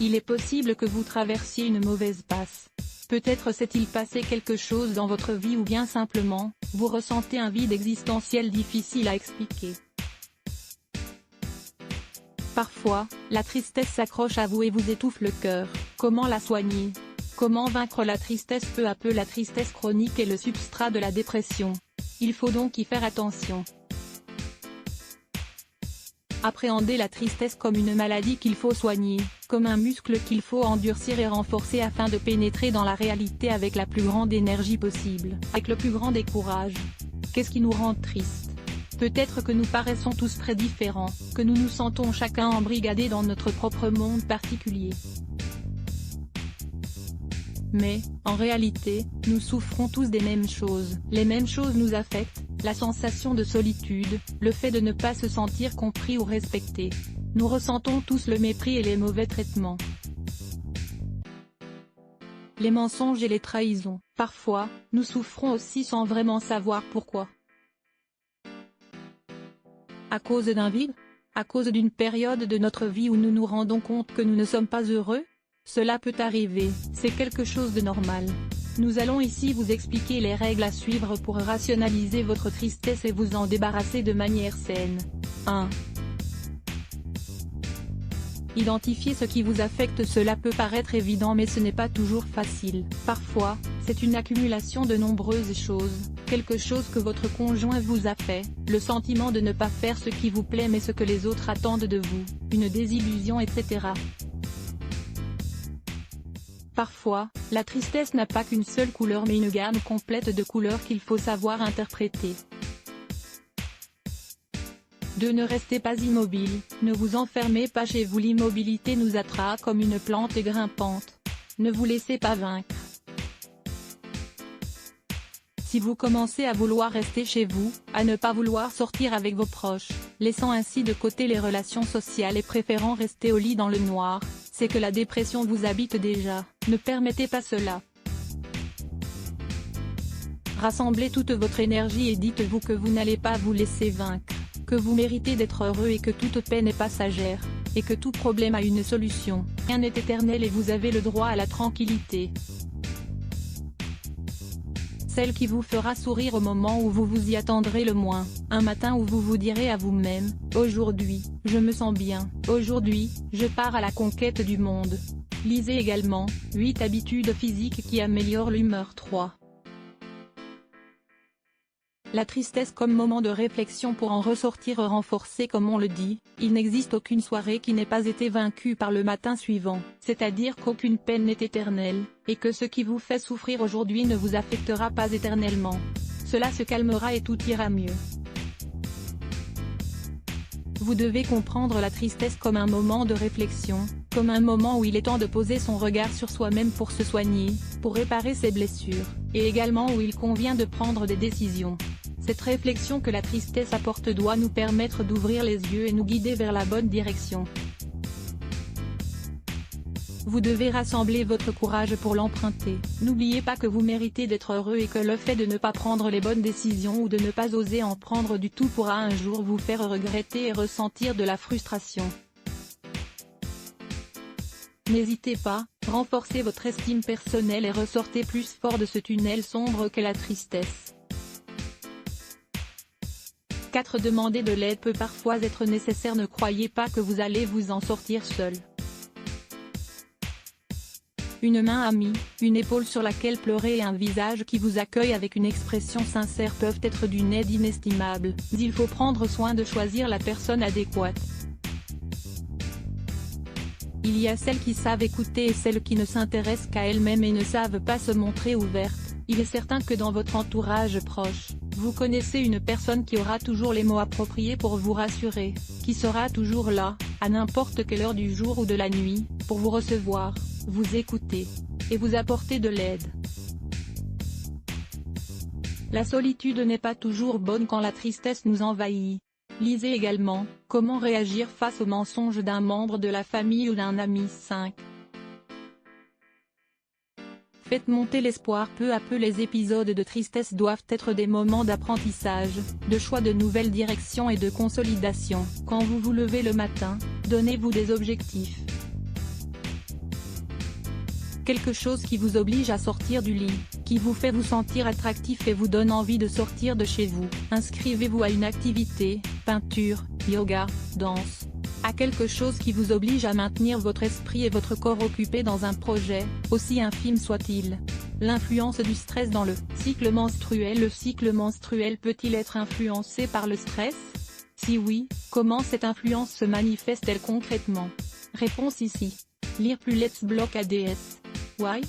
Il est possible que vous traversiez une mauvaise passe. Peut-être s'est-il passé quelque chose dans votre vie ou bien simplement, vous ressentez un vide existentiel difficile à expliquer. Parfois, la tristesse s'accroche à vous et vous étouffe le cœur. Comment la soigner? Comment vaincre la tristesse peu à peu? La tristesse chronique est le substrat de la dépression. Il faut donc y faire attention. Appréhendez la tristesse comme une maladie qu'il faut soigner, comme un muscle qu'il faut endurcir et renforcer afin de pénétrer dans la réalité avec la plus grande énergie possible, avec le plus grand des courages. Qu'est-ce qui nous rend tristes? Peut-être que nous paraissons tous très différents, que nous nous sentons chacun embrigadés dans notre propre monde particulier. Mais, en réalité, nous souffrons tous des mêmes choses. Les mêmes choses nous affectent, la sensation de solitude, le fait de ne pas se sentir compris ou respecté. Nous ressentons tous le mépris et les mauvais traitements. Les mensonges et les trahisons. Parfois, nous souffrons aussi sans vraiment savoir pourquoi. À cause d'un vide? À cause d'une période de notre vie où nous nous rendons compte que nous ne sommes pas heureux? Cela peut arriver, c'est quelque chose de normal. Nous allons ici vous expliquer les règles à suivre pour rationaliser votre tristesse et vous en débarrasser de manière saine. 1. Identifiez ce qui vous affecte. Cela peut paraître évident mais ce n'est pas toujours facile. Parfois, c'est une accumulation de nombreuses choses, quelque chose que votre conjoint vous a fait, le sentiment de ne pas faire ce qui vous plaît mais ce que les autres attendent de vous, une désillusion etc. Parfois, la tristesse n'a pas qu'une seule couleur mais une gamme complète de couleurs qu'il faut savoir interpréter. 2. Ne restez pas immobile, ne vous enfermez pas chez vous. L'immobilité nous attrape comme une plante grimpante. Ne vous laissez pas vaincre. Si vous commencez à vouloir rester chez vous, à ne pas vouloir sortir avec vos proches, laissant ainsi de côté les relations sociales et préférant rester au lit dans le noir, c'est que la dépression vous habite déjà. Ne permettez pas cela. Rassemblez toute votre énergie et dites-vous que vous n'allez pas vous laisser vaincre, que vous méritez d'être heureux et que toute peine est passagère, et que tout problème a une solution. Rien n'est éternel et vous avez le droit à la tranquillité. Celle qui vous fera sourire au moment où vous vous y attendrez le moins, un matin où vous vous direz à vous-même, aujourd'hui, je me sens bien, aujourd'hui, je pars à la conquête du monde. Lisez également, 8 habitudes physiques qui améliorent l'humeur. 3. La tristesse comme moment de réflexion pour en ressortir renforcé. Comme on le dit, il n'existe aucune soirée qui n'ait pas été vaincue par le matin suivant, c'est-à-dire qu'aucune peine n'est éternelle, et que ce qui vous fait souffrir aujourd'hui ne vous affectera pas éternellement. Cela se calmera et tout ira mieux. Vous devez comprendre la tristesse comme un moment de réflexion, comme un moment où il est temps de poser son regard sur soi-même pour se soigner, pour réparer ses blessures, et également où il convient de prendre des décisions. Cette réflexion que la tristesse apporte doit nous permettre d'ouvrir les yeux et nous guider vers la bonne direction. Vous devez rassembler votre courage pour l'emprunter. N'oubliez pas que vous méritez d'être heureux et que le fait de ne pas prendre les bonnes décisions ou de ne pas oser en prendre du tout pourra un jour vous faire regretter et ressentir de la frustration. N'hésitez pas, renforcez votre estime personnelle et ressortez plus fort de ce tunnel sombre qu'est la tristesse. 4. Demander de l'aide peut parfois être nécessaire. Ne croyez pas que vous allez vous en sortir seul. Une main amie, une épaule sur laquelle pleurer et un visage qui vous accueille avec une expression sincère peuvent être d'une aide inestimable. Il faut prendre soin de choisir la personne adéquate. Il y a celles qui savent écouter et celles qui ne s'intéressent qu'à elles-mêmes et ne savent pas se montrer ouvertes. Il est certain que dans votre entourage proche, vous connaissez une personne qui aura toujours les mots appropriés pour vous rassurer, qui sera toujours là, à n'importe quelle heure du jour ou de la nuit, pour vous recevoir, vous écouter, et vous apporter de l'aide. La solitude n'est pas toujours bonne quand la tristesse nous envahit. Lisez également, comment réagir face aux mensonges d'un membre de la famille ou d'un ami. 5. Faites monter l'espoir peu à peu. Les épisodes de tristesse doivent être des moments d'apprentissage, de choix de nouvelles directions et de consolidation. Quand vous vous levez le matin, donnez-vous des objectifs. quelque chose qui vous oblige à sortir du lit, qui vous fait vous sentir attractif et vous donne envie de sortir de chez vous. Inscrivez-vous à une activité, peinture, yoga, danse. À quelque chose qui vous oblige à maintenir votre esprit et votre corps occupés dans un projet, aussi infime soit-il. L'influence du stress dans le cycle menstruel. Le cycle menstruel peut-il être influencé par le stress? Si oui, comment cette influence se manifeste-t-elle concrètement? Réponse ici. Lire plus Let's Block ADS. Why?